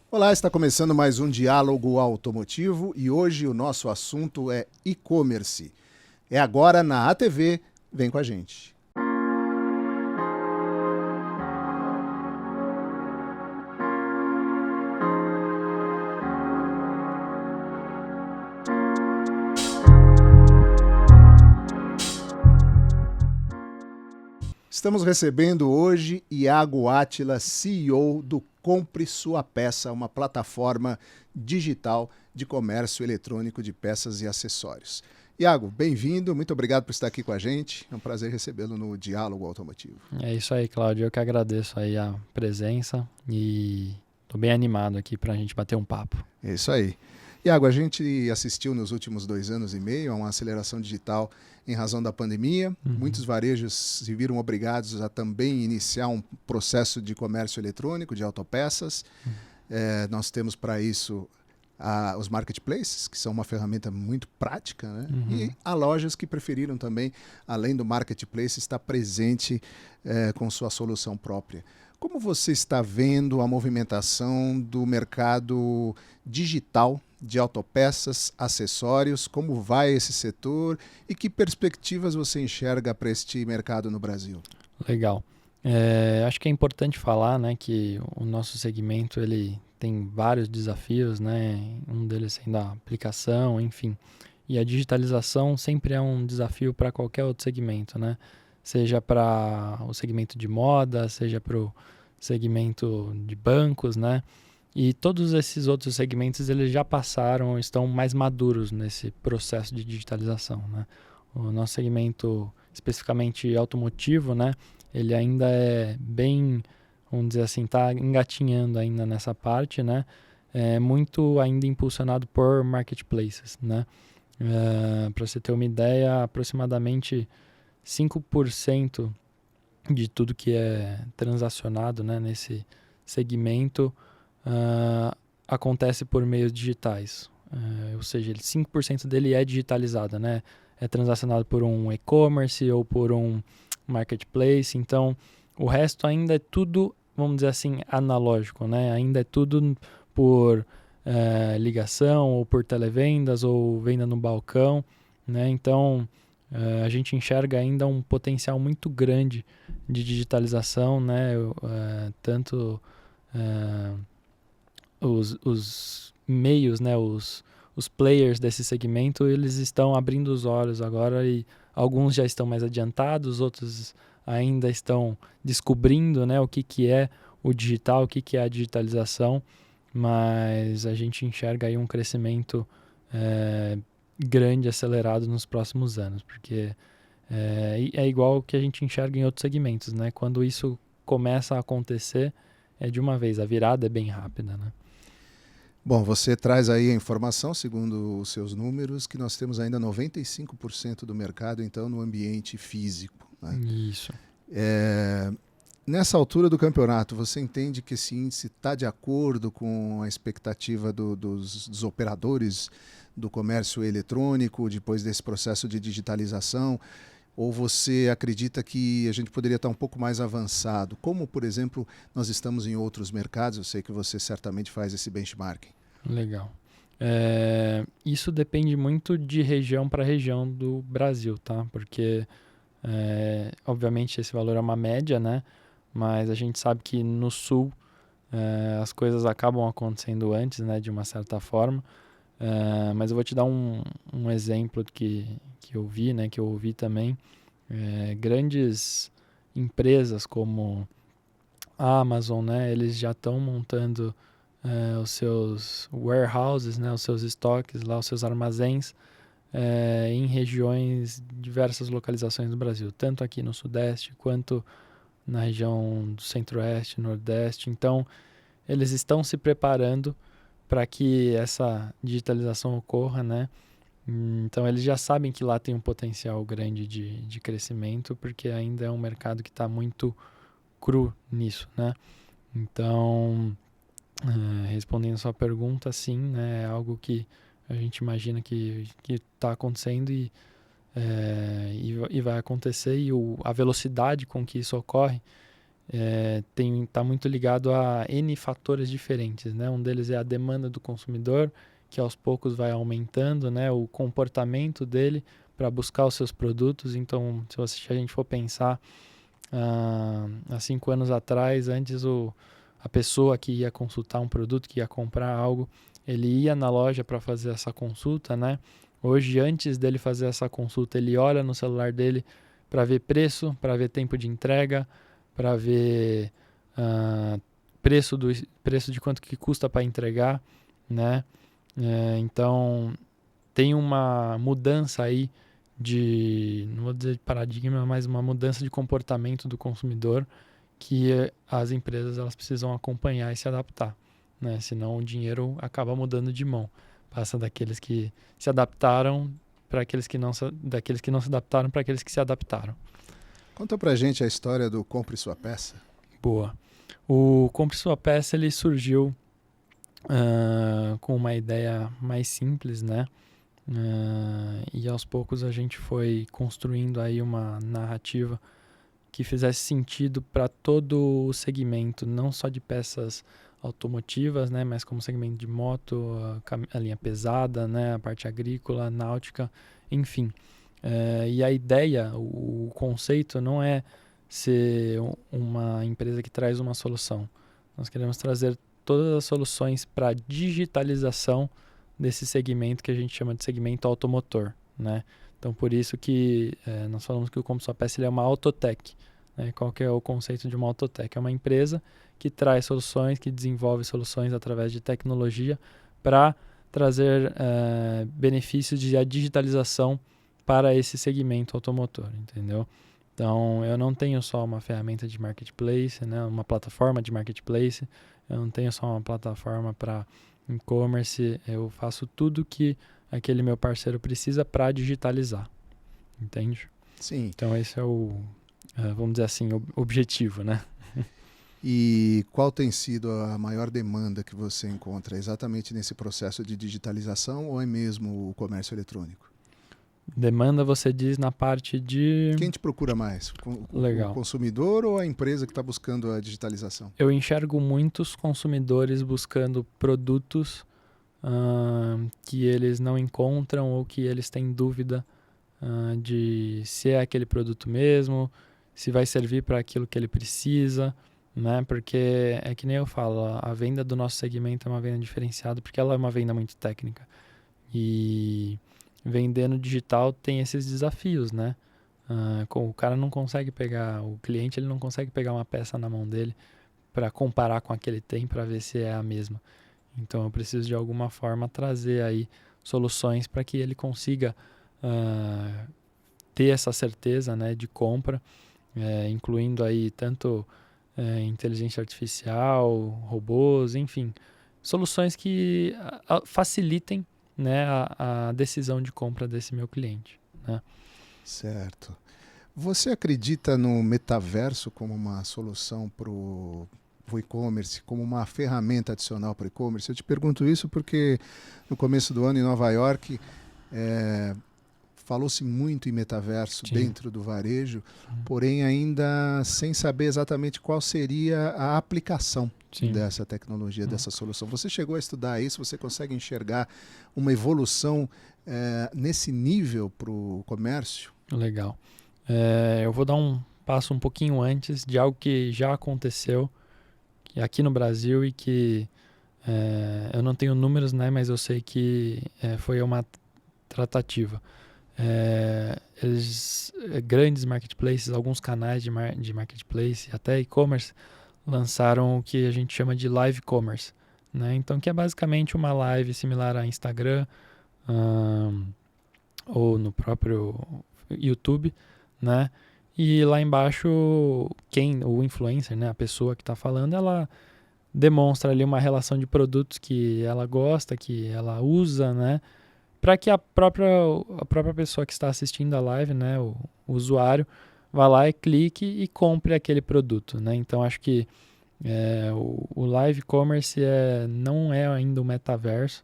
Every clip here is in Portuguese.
Olá, está começando mais um Diálogo Automotivo e hoje o nosso assunto é e-commerce. É agora na ATV, vem com a gente. Estamos recebendo hoje Iago Átila, CEO do Compre Sua Peça, uma plataforma digital de comércio eletrônico de peças e acessórios. Iago, bem-vindo, muito obrigado por estar aqui com a gente. É um prazer recebê-lo no Diálogo Automotivo. É isso aí, Cláudio. Eu que agradeço aí a presença e tô bem animado aqui pra gente bater um papo. É isso aí. Iago, a gente assistiu nos últimos 2 anos e meio a uma aceleração digital em razão da pandemia. Muitos varejos se viram obrigados a também iniciar um processo de comércio eletrônico, de autopeças. Nós temos para isso os marketplaces, que são uma ferramenta muito prática, né? E há lojas que preferiram também, além do marketplace, estar presente com sua solução própria. Como você está vendo a movimentação do mercado digital de autopeças, acessórios? Como vai esse setor e que perspectivas você enxerga para este mercado no Brasil? Legal. Acho que é importante falar, né, que o nosso segmento ele tem vários desafios, né? Um deles sendo a aplicação, enfim. E a digitalização sempre é um desafio para qualquer outro segmento, né? Seja para o segmento de moda, seja para o segmento de bancos, né? E todos esses outros segmentos eles já passaram, estão mais maduros nesse processo de digitalização, né? O nosso segmento especificamente automotivo, né? Ele ainda é bem, vamos dizer assim, está engatinhando ainda nessa parte, né? É muito ainda impulsionado por marketplaces, né? Para você ter uma ideia, aproximadamente 5% de tudo que é transacionado, né, nesse segmento acontece por meios digitais. Ou seja, 5% dele é digitalizado, né? É transacionado por um e-commerce ou por um marketplace. Então, o resto ainda é tudo, vamos dizer assim, analógico, né? Ainda é tudo por ligação ou por televendas ou venda no balcão, né? Então, a gente enxerga ainda um potencial muito grande de digitalização, né? Tanto os meios, né? Os players desse segmento, eles estão abrindo os olhos agora e alguns já estão mais adiantados, outros ainda estão descobrindo, né? O que é o digital, o que é a digitalização, mas a gente enxerga aí um crescimento grande, acelerado nos próximos anos, porque é igual o que a gente enxerga em outros segmentos, né? Quando isso começa a acontecer, é de uma vez, a virada é bem rápida, né? Bom, você traz aí a informação, segundo os seus números, que nós temos ainda 95% do mercado, então, no ambiente físico, né? Isso. Nessa altura do campeonato, você entende que esse índice está de acordo com a expectativa dos operadores do comércio eletrônico depois desse processo de digitalização? Ou você acredita que a gente poderia estar um pouco mais avançado? Como, por exemplo, nós estamos em outros mercados? Eu sei que você certamente faz esse benchmarking. Legal. Isso depende muito de região para região do Brasil, tá? Porque, obviamente, esse valor é uma média, né? Mas a gente sabe que no Sul as coisas acabam acontecendo antes, né? De uma certa forma. Mas eu vou te dar um exemplo que eu vi, né? Que eu ouvi também. Grandes empresas como a Amazon, né? Eles já estão montando os seus warehouses, né, os seus estoques, lá, os seus armazéns em regiões, diversas localizações do Brasil, tanto aqui no Sudeste quanto na região do Centro-Oeste, Nordeste. Então, eles estão se preparando para que essa digitalização ocorra, né? Então, eles já sabem que lá tem um potencial grande de crescimento, porque ainda é um mercado que está muito cru nisso, né? Então, respondendo a sua pergunta, sim, né, é algo que a gente imagina que está acontecendo e vai acontecer, e a velocidade com que isso ocorre está muito ligado a N fatores diferentes, né? Um deles é a demanda do consumidor, que aos poucos vai aumentando, né? O comportamento dele para buscar os seus produtos. Então, se a gente for pensar há 5 anos atrás, antes a pessoa que ia consultar um produto, que ia comprar algo, ele ia na loja para fazer essa consulta, né? Hoje, antes dele fazer essa consulta, ele olha no celular dele para ver preço, para ver tempo de entrega, para ver preço de quanto que custa para entregar, né? Então, tem uma mudança aí não vou dizer de paradigma, mas uma mudança de comportamento do consumidor que as empresas elas precisam acompanhar e se adaptar, né? Senão o dinheiro acaba mudando de mão. Passa daqueles que se adaptaram para daqueles que não se adaptaram para aqueles que se adaptaram. Conta pra gente a história do Compre Sua Peça. Boa. O Compre Sua Peça ele surgiu com uma ideia mais simples, né? E aos poucos a gente foi construindo aí uma narrativa que fizesse sentido para todo o segmento, não só de peças automotivas, né, mas como segmento de moto, a linha pesada, né, a parte agrícola, náutica, enfim. E a ideia, o conceito não é ser uma empresa que traz uma solução. Nós queremos trazer todas as soluções para digitalização desse segmento que a gente chama de segmento automotor, né? Então, por isso que nós falamos que o Compre Sua Peça ele é uma autotech. Né? Qual que é o conceito de uma autotech? É uma empresa que traz soluções, que desenvolve soluções através de tecnologia para trazer benefícios de digitalização para esse segmento automotor, entendeu? Então, eu não tenho só uma ferramenta de marketplace, né? Uma plataforma de marketplace, eu não tenho só uma plataforma para e-commerce, eu faço tudo que aquele meu parceiro precisa para digitalizar, entende? Sim. Então esse é vamos dizer assim, o objetivo, né? E qual tem sido a maior demanda que você encontra exatamente nesse processo de digitalização ou é mesmo o comércio eletrônico? Demanda você diz na parte de... Quem te procura mais? Legal. O consumidor ou a empresa que está buscando a digitalização? Eu enxergo muitos consumidores buscando produtos que eles não encontram ou que eles têm dúvida de se é aquele produto mesmo, se vai servir para aquilo que ele precisa, né? Porque é que nem eu falo, a venda do nosso segmento é uma venda diferenciada porque ela é uma venda muito técnica. E vender no digital tem esses desafios, né? O cara não consegue pegar, o cliente ele não consegue pegar uma peça na mão dele para comparar com a que ele tem para ver se é a mesma. Então eu preciso de alguma forma trazer aí soluções para que ele consiga ter essa certeza, né, de compra, incluindo aí tanto inteligência artificial, robôs, enfim, soluções que facilitem, né, a decisão de compra desse meu cliente, né? Certo. Você acredita no metaverso como uma solução para o e-commerce, como uma ferramenta adicional para o e-commerce? Eu te pergunto isso porque no começo do ano em Nova York falou-se muito em metaverso dentro do varejo, porém ainda sem saber exatamente qual seria a aplicação dessa tecnologia, dessa solução. Você chegou a estudar isso? Você consegue enxergar uma evolução nesse nível para o comércio? Legal. Eu vou dar um passo um pouquinho antes de algo que já aconteceu aqui no Brasil e que eu não tenho números, né, mas eu sei que foi uma tratativa. Grandes marketplaces, alguns canais de marketplace, até e-commerce, lançaram o que a gente chama de live commerce, né? Então, que é basicamente uma live similar a Instagram ou no próprio YouTube, né? E lá embaixo, o influencer, né, a pessoa que está falando, ela demonstra ali uma relação de produtos que ela gosta, que ela usa, né? Para que a própria pessoa que está assistindo a live, né, o usuário, vá lá e clique e compre aquele produto, né? Então, acho que o live commerce não é ainda o metaverso,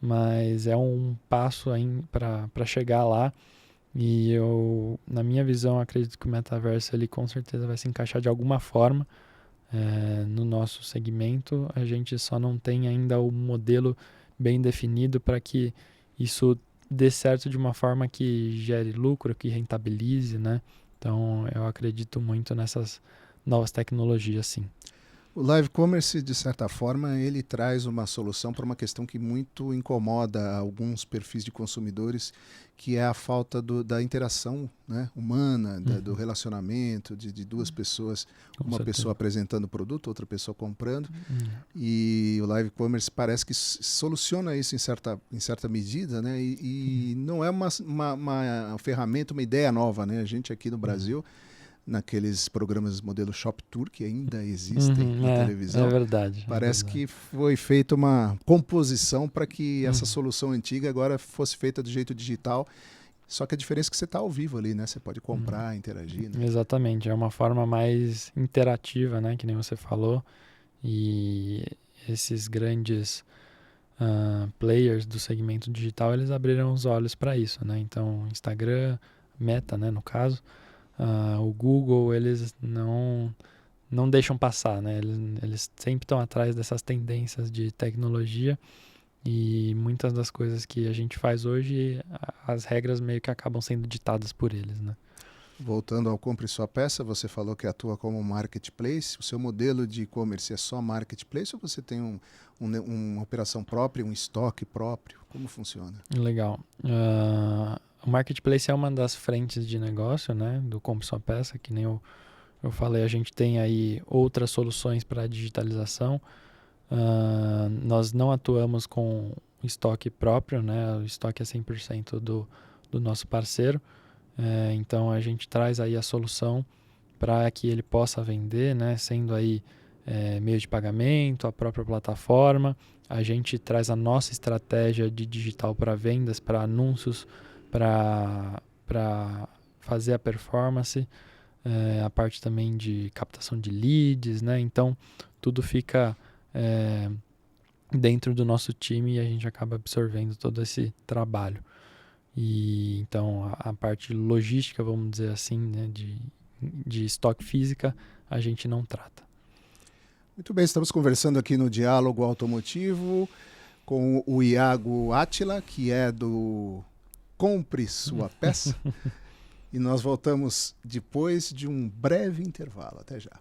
mas é um passo para chegar lá. E eu, na minha visão, acredito que o metaverso ele com certeza vai se encaixar de alguma forma no nosso segmento. A gente só não tem ainda o modelo bem definido para que isso dê certo de uma forma que gere lucro, que rentabilize, né? Então, eu acredito muito nessas novas tecnologias, sim. O live commerce, de certa forma, ele traz uma solução para uma questão que muito incomoda alguns perfis de consumidores, que é a falta da interação, né, humana, do relacionamento, de duas pessoas, uma pessoa apresentando o produto, outra pessoa comprando. E o live commerce parece que soluciona isso em certa medida, né, e não é uma ferramenta, uma ideia nova, né? A gente aqui no Brasil, naqueles programas modelo Shop Tour que ainda existem na televisão. É verdade. Parece que foi feita uma composição para que essa solução antiga agora fosse feita do jeito digital. Só que a diferença é que você está ao vivo ali, né? Você pode comprar, interagir. Né? Exatamente. É uma forma mais interativa, né? Que nem você falou. E esses grandes players do segmento digital, eles abriram os olhos para isso, né? Então, Instagram, Meta, né? No caso, o Google, eles não deixam passar, né? Eles sempre estão atrás dessas tendências de tecnologia e muitas das coisas que a gente faz hoje, as regras meio que acabam sendo ditadas por eles, né? Voltando ao Compre Sua Peça, você falou que atua como marketplace. O seu modelo de e-commerce é só marketplace ou você tem uma operação própria, um estoque próprio? Como funciona? Legal. O marketplace é uma das frentes de negócio, né, do Compre Sua Peça, que nem eu falei, a gente tem aí outras soluções para digitalização. Nós não atuamos com estoque próprio, né, o estoque é 100% do nosso parceiro, então a gente traz aí a solução para que ele possa vender, né, sendo aí meio de pagamento, a própria plataforma. A gente traz a nossa estratégia de digital para vendas, para anúncios, para fazer a performance, a parte também de captação de leads, né? Então, tudo fica dentro do nosso time e a gente acaba absorvendo todo esse trabalho. E então, a parte logística, vamos dizer assim, né, de estoque física, a gente não trata. Muito bem, estamos conversando aqui no Diálogo Automotivo com o Iago Átila, que é do Compre Sua Peça. E nós voltamos depois de um breve intervalo. Até já.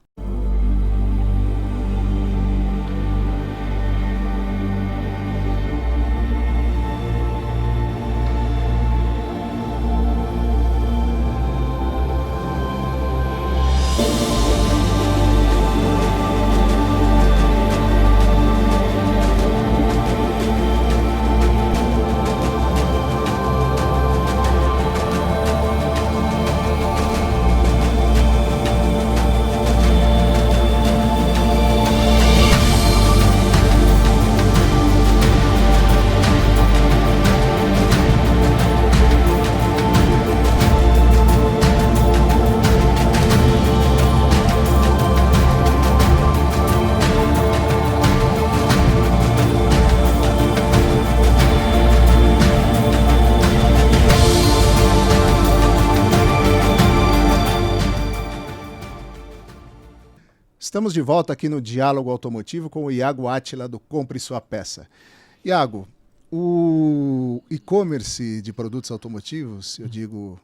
Estamos de volta aqui no Diálogo Automotivo com o Iago Átila do Compre Sua Peça. Iago, o e-commerce de produtos automotivos, eu digo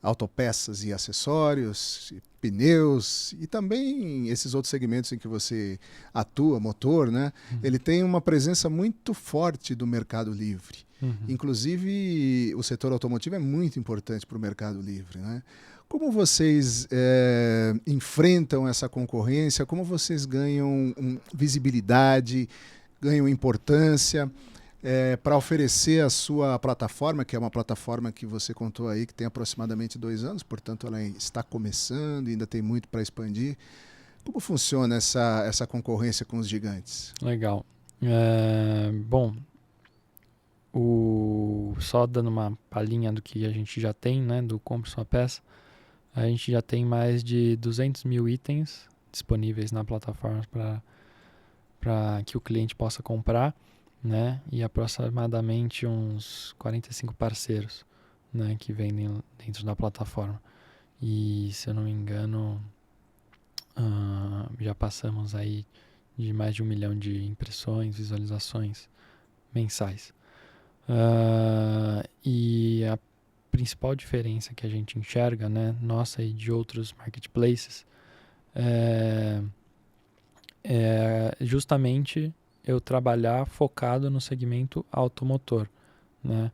autopeças e acessórios, pneus e também esses outros segmentos em que você atua, motor, né? Ele tem uma presença muito forte do Mercado Livre. Inclusive, o setor automotivo é muito importante para o Mercado Livre, né? Como vocês enfrentam essa concorrência? Como vocês ganham visibilidade, ganham importância para oferecer a sua plataforma, que é uma plataforma que você contou aí, que tem aproximadamente 2 anos, portanto ela está começando e ainda tem muito para expandir. Como funciona essa concorrência com os gigantes? Legal. Bom, só dando uma palhinha do que a gente já tem, né, do Compre Sua Peça, a gente já tem mais de 200 mil itens disponíveis na plataforma para que o cliente possa comprar, né? E aproximadamente uns 45 parceiros né, que vendem dentro da plataforma. E, se eu não me engano, já passamos aí de mais de 1 milhão de impressões, visualizações mensais. E a principal diferença que a gente enxerga, né, nossa e de outros marketplaces, é justamente eu trabalhar focado no segmento automotor, né?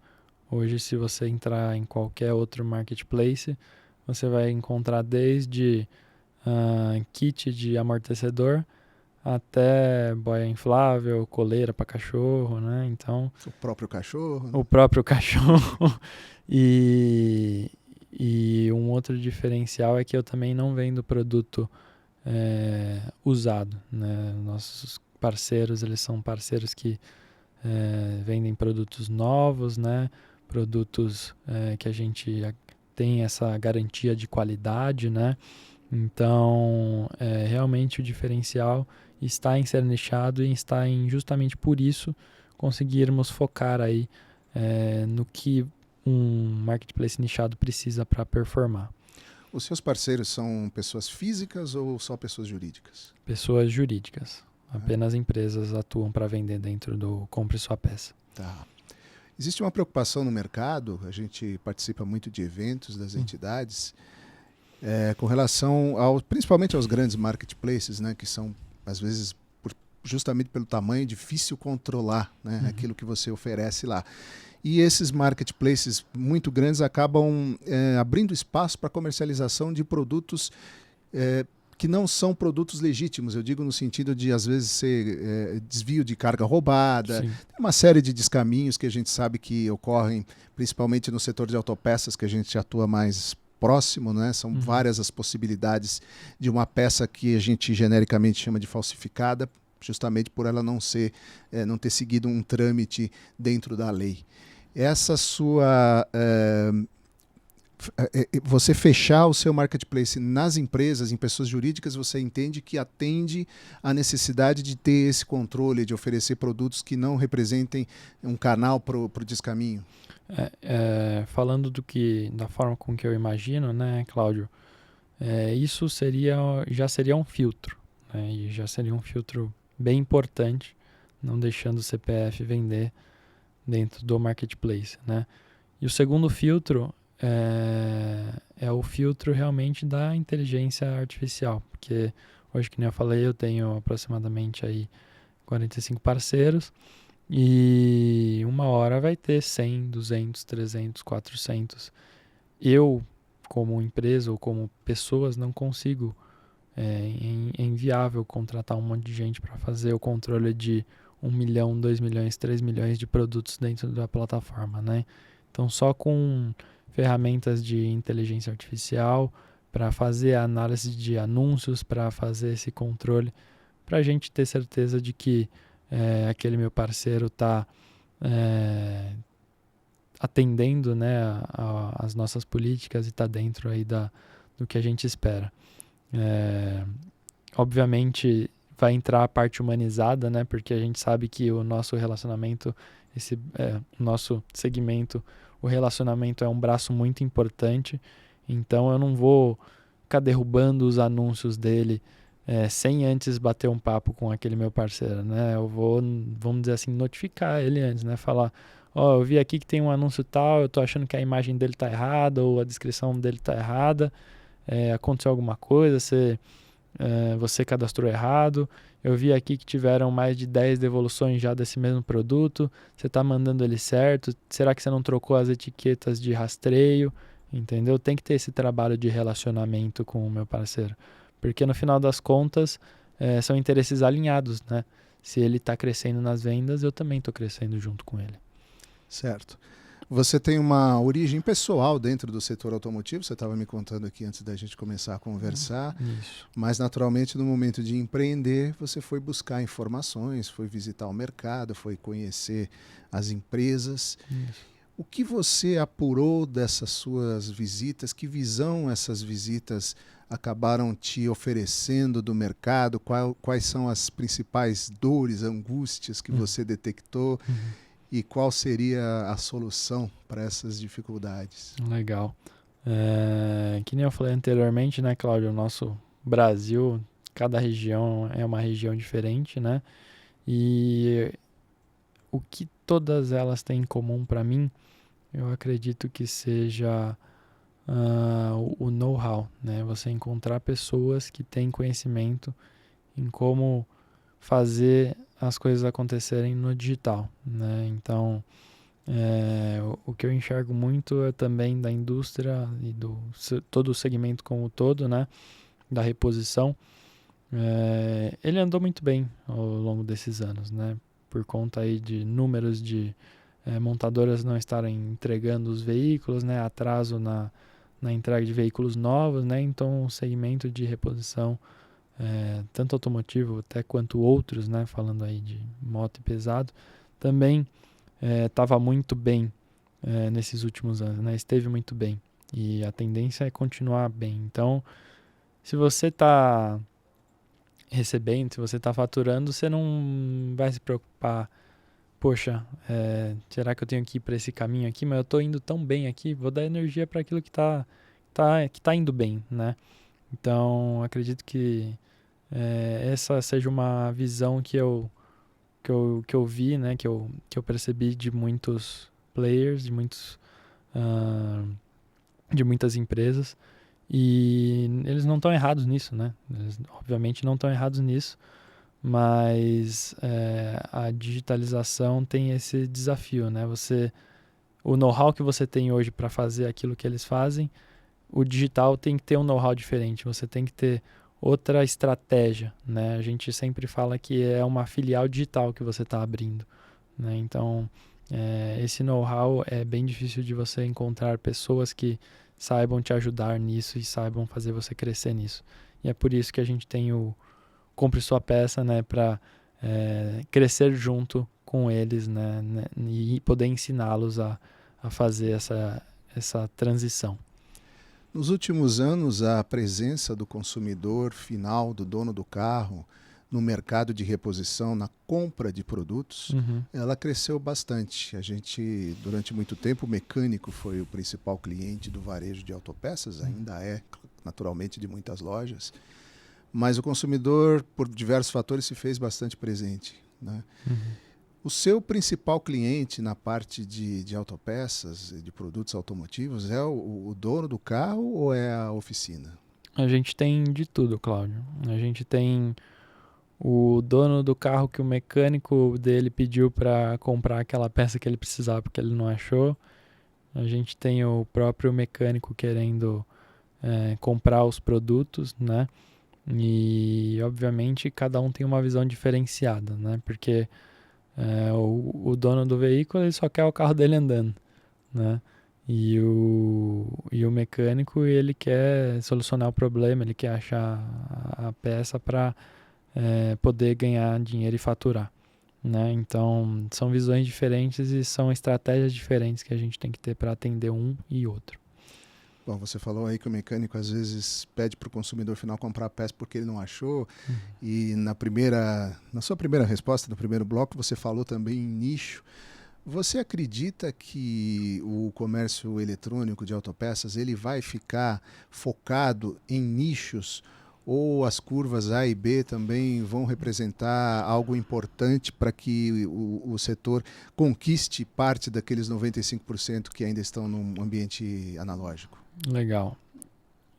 Hoje, se você entrar em qualquer outro marketplace, você vai encontrar desde kit de amortecedor até boia inflável, coleira para cachorro, né? Então, O próprio cachorro. Né? o próprio cachorro. E um outro diferencial é que eu também não vendo produto usado, né? Nossos parceiros, eles são parceiros que vendem produtos novos, né? Produtos que a gente tem essa garantia de qualidade, né? Então, realmente o diferencial está em ser nichado e está em, justamente por isso, conseguirmos focar aí no que um marketplace nichado precisa para performar. Os seus parceiros são pessoas físicas ou só pessoas jurídicas? Pessoas jurídicas. Apenas empresas atuam para vender dentro do Compre Sua Peça. Tá. Existe uma preocupação no mercado, a gente participa muito de eventos das entidades, com relação principalmente aos grandes marketplaces, né, que são, às vezes, justamente pelo tamanho, difícil controlar, né, aquilo que você oferece lá. E esses marketplaces muito grandes acabam abrindo espaço para comercialização de produtos que não são produtos legítimos. Eu digo no sentido de, às vezes, ser desvio de carga roubada. Sim. Tem uma série de descaminhos que a gente sabe que ocorrem, principalmente no setor de autopeças, que a gente atua mais próximo, né? São várias as possibilidades de uma peça que a gente genericamente chama de falsificada, justamente por ela não ter seguido um trâmite dentro da lei. Essa sua... você fechar o seu marketplace nas empresas, em pessoas jurídicas, você entende que atende à necessidade de ter esse controle, de oferecer produtos que não representem um canal para o descaminho? Falando da forma com que eu imagino, né, Cláudio, isso já seria um filtro, né, e já seria um filtro bem importante, não deixando o CPF vender dentro do marketplace, né? E o segundo filtro é o filtro realmente da inteligência artificial, porque hoje, que nem eu falei, eu tenho aproximadamente aí 45 parceiros e uma hora vai ter 100, 200, 300, 400. Eu, como empresa ou como pessoas, não consigo, é inviável contratar um monte de gente para fazer o controle de 1 milhão, 2 milhões, 3 milhões de produtos dentro da plataforma, né? Então, só com ferramentas de inteligência artificial para fazer a análise de anúncios, para fazer esse controle, para a gente ter certeza de que aquele meu parceiro está atendendo, né, as nossas políticas e está dentro aí do que a gente espera. Obviamente vai entrar a parte humanizada, né, porque a gente sabe que o nosso relacionamento, o nosso segmento, o relacionamento é um braço muito importante, então eu não vou ficar derrubando os anúncios dele sem antes bater um papo com aquele meu parceiro, né? Eu vou, vamos dizer assim, notificar ele antes, né? Falar, eu vi aqui que tem um anúncio tal, eu tô achando que a imagem dele tá errada ou a descrição dele tá errada, aconteceu alguma coisa, você cadastrou errado, eu vi aqui que tiveram mais de 10 devoluções já desse mesmo produto, você está mandando ele certo, será que você não trocou as etiquetas de rastreio, entendeu? Tem que ter esse trabalho de relacionamento com o meu parceiro, porque no final das contas são interesses alinhados, né? Se ele está crescendo nas vendas, eu também estou crescendo junto com ele. Certo. Você tem uma origem pessoal dentro do setor automotivo, você estava me contando aqui antes da gente começar a conversar, Isso. Mas naturalmente no momento de empreender você foi buscar informações, foi visitar o mercado, foi conhecer as empresas. Isso. O que você apurou dessas suas visitas? Que visão essas visitas acabaram te oferecendo do mercado? Quais são as principais dores, angústias que você detectou? e qual seria a solução para essas dificuldades? Legal. Que nem eu falei anteriormente, né, Cláudio? O nosso Brasil, cada região é uma região diferente, né? E o que todas elas têm em comum para mim, eu acredito que seja o know-how, né? Você encontrar pessoas que têm conhecimento em como fazer as coisas acontecerem no digital, né? Então, o que eu enxergo muito é também da indústria e todo o segmento como um todo, né? Da reposição. Ele andou muito bem ao longo desses anos, né? Por conta aí de números de montadoras não estarem entregando os veículos, né? Atraso na entrega de veículos novos, né? Então, o segmento de reposição, tanto automotivo até quanto outros, né? Falando aí de moto e pesado, também estava muito bem nesses últimos anos, né? Esteve muito bem e a tendência é continuar bem. Então, se você está recebendo, se você está faturando, você não vai se preocupar. Poxa, será que eu tenho que ir para esse caminho aqui? Mas eu estou indo tão bem aqui, vou dar energia para aquilo que tá indo bem, né? Então, acredito que essa seja uma visão que eu vi, né? Que eu percebi de muitos players, de muitas empresas. E eles não estão errados nisso, né? Eles, obviamente, não estão errados nisso. Mas a digitalização tem esse desafio, né? O know-how que você tem hoje para fazer aquilo que eles fazem, o digital tem que ter um know-how diferente. Você tem que ter outra estratégia, né? A gente sempre fala que é uma filial digital que você está abrindo, né? Então, esse know-how é bem difícil de você encontrar pessoas que saibam te ajudar nisso e saibam fazer você crescer nisso. E é por isso que a gente tem o Compre Sua Peça, né, para crescer junto com eles, né, e poder ensiná-los a fazer essa transição. Nos últimos anos, a presença do consumidor final, do dono do carro, no mercado de reposição, na compra de produtos, ela cresceu bastante. A gente, durante muito tempo, o mecânico foi o principal cliente do varejo de autopeças, ainda é, naturalmente, de muitas lojas. Mas o consumidor, por diversos fatores, se fez bastante presente, né? O seu principal cliente na parte de autopeças, de produtos automotivos, é o dono do carro ou é a oficina? A gente tem de tudo, Cláudio. A gente tem o dono do carro que o mecânico dele pediu para comprar aquela peça que ele precisava porque ele não achou. A gente tem o próprio mecânico querendo comprar os produtos, né? E, obviamente, cada um tem uma visão diferenciada, né? Porque o dono do veículo ele só quer o carro dele andando, né? E o mecânico ele quer solucionar o problema, ele quer achar a peça para poder ganhar dinheiro e faturar, né? Então, são visões diferentes e são estratégias diferentes que a gente tem que ter para atender um e outro. Bom, você falou aí que o mecânico às vezes pede para o consumidor final comprar a peça porque ele não achou. E na sua primeira resposta, no primeiro bloco, você falou também em nicho. Você acredita que o comércio eletrônico de autopeças ele vai ficar focado em nichos ou as curvas A e B também vão representar algo importante para que o setor conquiste parte daqueles 95% que ainda estão no ambiente analógico? Legal.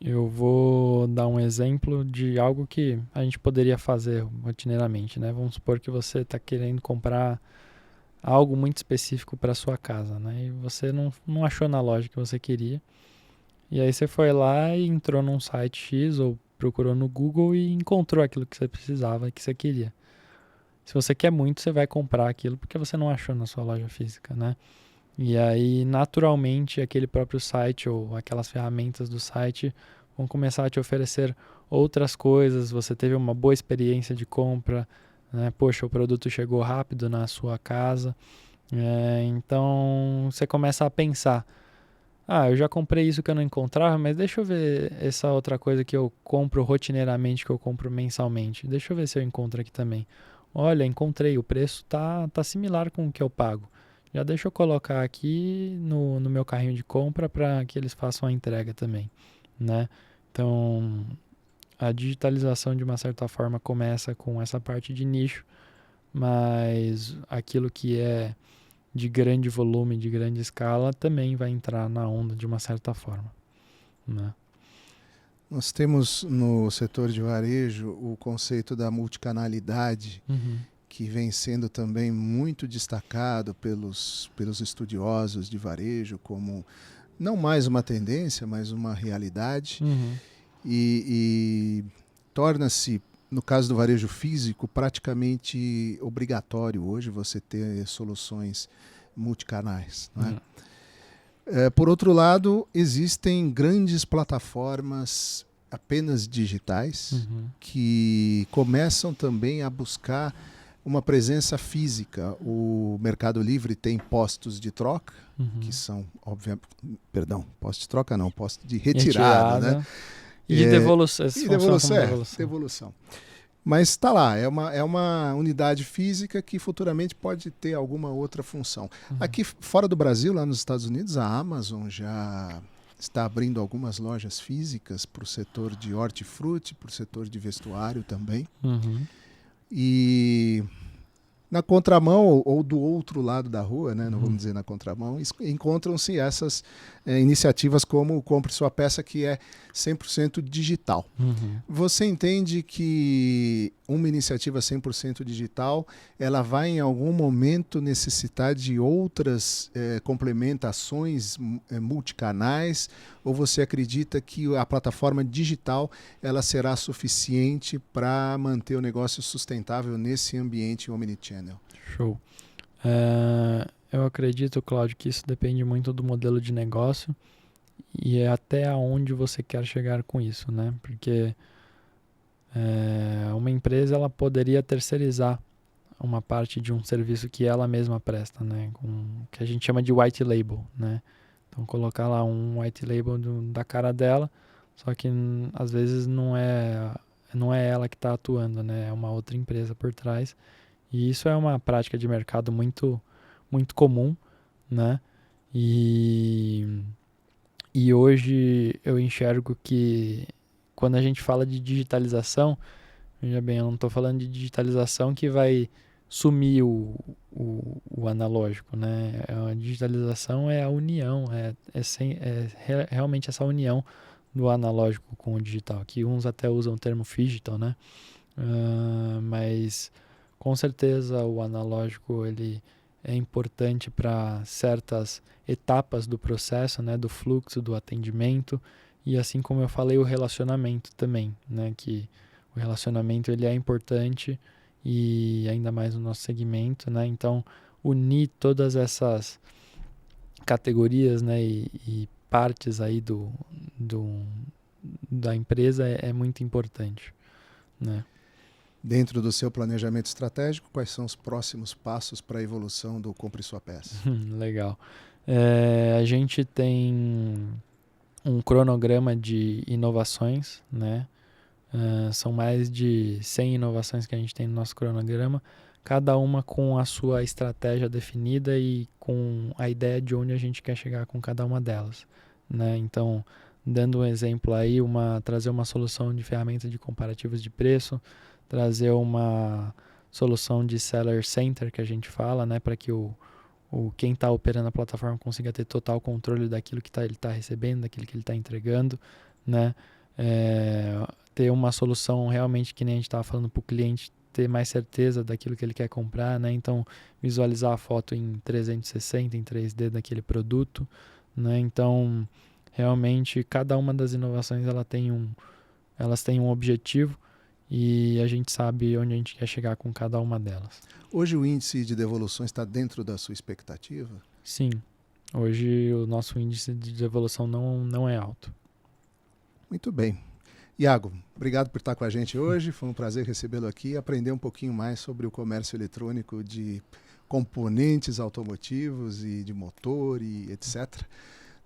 Eu vou dar um exemplo de algo que a gente poderia fazer rotineiramente, né? Vamos supor que você está querendo comprar algo muito específico para sua casa, né? E você não achou na loja que você queria. E aí você foi lá e entrou num site X ou procurou no Google e encontrou aquilo que você precisava, que você queria. Se você quer muito, você vai comprar aquilo porque você não achou na sua loja física, né? E aí, naturalmente, aquele próprio site ou aquelas ferramentas do site vão começar a te oferecer outras coisas. Você teve uma boa experiência de compra, né? Poxa, o produto chegou rápido na sua casa. Então, você começa a pensar, eu já comprei isso que eu não encontrava, mas deixa eu ver essa outra coisa que eu compro rotineiramente, que eu compro mensalmente. Deixa eu ver se eu encontro aqui também. Olha, encontrei, o preço tá similar com o que eu pago. já deixa eu colocar aqui no meu carrinho de compra para que eles façam a entrega também, né? Então, a digitalização, de uma certa forma, começa com essa parte de nicho, mas aquilo que é de grande volume, de grande escala, também vai entrar na onda de uma certa forma, né? Nós temos no setor de varejo o conceito da multicanalidade, que vem sendo também muito destacado pelos estudiosos de varejo como não mais uma tendência, mas uma realidade. E torna-se, no caso do varejo físico, praticamente obrigatório hoje você ter soluções multicanais, não é? Por outro lado, existem grandes plataformas apenas digitais que começam também a buscar uma presença física. O Mercado Livre tem postos de troca, que são, obviamente, postos de troca não, postos de retirada, né? E devolução. Devolução. Mas está lá, é uma unidade física que futuramente pode ter alguma outra função. Aqui fora do Brasil, lá nos Estados Unidos, a Amazon já está abrindo algumas lojas físicas para o setor de hortifruti, para o setor de vestuário também. E na contramão, ou do outro lado da rua, né, não vamos dizer na contramão, encontram-se essas iniciativas como o Compre Sua Peça, que é 100% digital. Você entende que uma iniciativa 100% digital, ela vai em algum momento necessitar de outras complementações multicanais, ou você acredita que a plataforma digital ela será suficiente para manter o negócio sustentável nesse ambiente omnichannel? Show. Eu acredito, Cláudio, que isso depende muito do modelo de negócio e até aonde você quer chegar com isso, né? Porque uma empresa ela poderia terceirizar uma parte de um serviço que ela mesma presta, né? Que a gente chama de white label, né? Então colocar lá um white label da cara dela, só que às vezes não é ela que está atuando, né? É uma outra empresa por trás. E isso é uma prática de mercado muito, muito comum, né? E hoje eu enxergo que quando a gente fala de digitalização, veja bem, eu não estou falando de digitalização que vai sumir o analógico, né? A digitalização é a união, realmente essa união do analógico com o digital, que uns até usam o termo phygital, né? Mas com certeza o analógico ele é importante para certas etapas do processo, né? Do fluxo, do atendimento, e assim como eu falei, o relacionamento também, né? Que o relacionamento ele é importante e ainda mais no nosso segmento, né? Então, unir todas essas categorias, né? E partes aí da empresa é muito importante, né? Dentro do seu planejamento estratégico, quais são os próximos passos para a evolução do Compre Sua Peça? Legal. A gente tem um cronograma de inovações, né? São mais de 100 inovações que a gente tem no nosso cronograma, cada uma com a sua estratégia definida e com a ideia de onde a gente quer chegar com cada uma delas, né? Então, dando um exemplo aí, trazer uma solução de ferramenta de comparativos de preço, trazer uma solução de seller center que a gente fala, né, para que quem está operando a plataforma consiga ter total controle daquilo que ele está recebendo, daquilo que ele está entregando, né? Ter uma solução realmente que nem a gente estava falando para o cliente ter mais certeza daquilo que ele quer comprar, né? Então, visualizar a foto em 360, em 3D daquele produto, né? Então, realmente, cada uma das inovações elas têm um objetivo e a gente sabe onde a gente quer chegar com cada uma delas. Hoje o índice de devoluções está dentro da sua expectativa? Sim. Hoje o nosso índice de devolução não é alto. Muito bem. Iago, obrigado por estar com a gente hoje. Foi um prazer recebê-lo aqui e aprender um pouquinho mais sobre o comércio eletrônico de componentes automotivos e de motor e etc.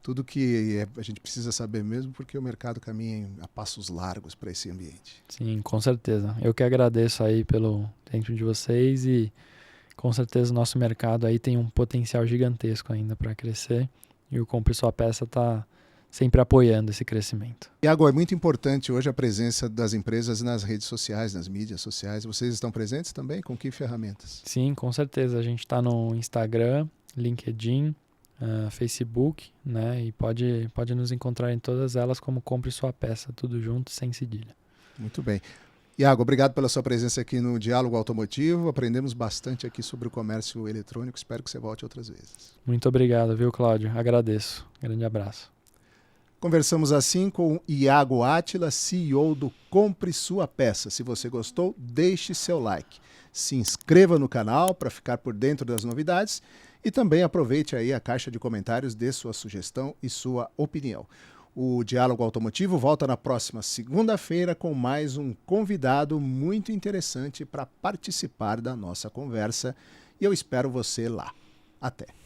Tudo que a gente precisa saber mesmo, porque o mercado caminha a passos largos para esse ambiente. Sim, com certeza. Eu que agradeço aí pelo tempo de vocês e com certeza o nosso mercado aí tem um potencial gigantesco ainda para crescer e o Compre Sua Peça está sempre apoiando esse crescimento. Iago, é muito importante hoje a presença das empresas nas redes sociais, nas mídias sociais. Vocês estão presentes também? Com que ferramentas? Sim, com certeza. A gente está no Instagram, LinkedIn, Facebook, né? E pode nos encontrar em todas elas como Compre Sua Peça, tudo junto, sem cedilha. Muito bem. Iago, obrigado pela sua presença aqui no Diálogo Automotivo. Aprendemos bastante aqui sobre o comércio eletrônico. Espero que você volte outras vezes. Muito obrigado, viu, Cláudio? Agradeço. Grande abraço. Conversamos assim com Iago Átila, CEO do Compre Sua Peça. Se você gostou, deixe seu like. Se inscreva no canal para ficar por dentro das novidades e também aproveite aí a caixa de comentários, dê sua sugestão e sua opinião. O Diálogo Automotivo volta na próxima segunda-feira com mais um convidado muito interessante para participar da nossa conversa e eu espero você lá. Até!